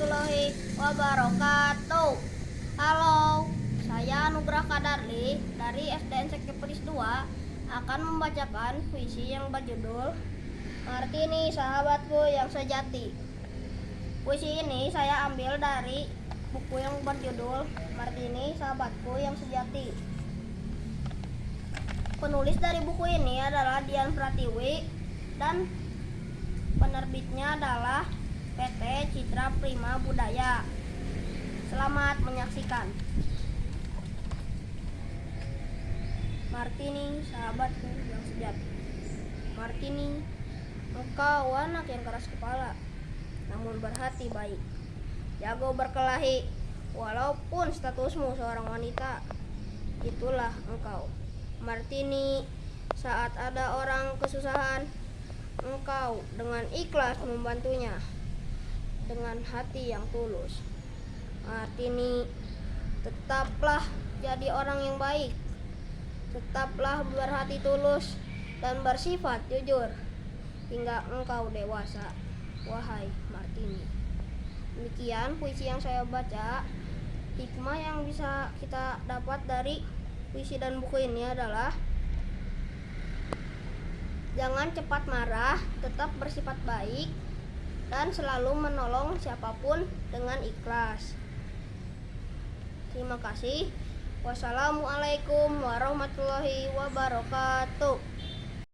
warahmatullahi wabarakatuh. Halo, saya Nugrah Kadarli dari SDN Sekeperis 2 akan membacakan puisi yang berjudul Martini Sahabatku yang Sejati. Puisi ini saya ambil dari buku yang berjudul Martini Sahabatku yang Sejati. Penulis dari buku ini adalah Dian Pratiwi dan penerbitnya adalah PT Citra Prima Budaya. Selamat menyaksikan. Martini, sahabatku yang sejati. Martini, engkau anak yang keras kepala, namun berhati baik. Jago berkelahi, walaupun statusmu seorang wanita. Itulah engkau, Martini. Saat ada orang kesusahan, engkau dengan ikhlas membantunya dengan hati yang tulus. Martini, tetaplah jadi orang yang baik. Tetaplah berhati tulus dan bersifat jujur hingga engkau dewasa, wahai Martini. Demikian puisi yang saya baca. Hikmah yang bisa kita dapat dari puisi dan buku ini adalah jangan cepat marah, tetap bersifat baik, dan selalu menolong siapapun dengan ikhlas. Terima kasih. Wassalamualaikum warahmatullahi wabarakatuh.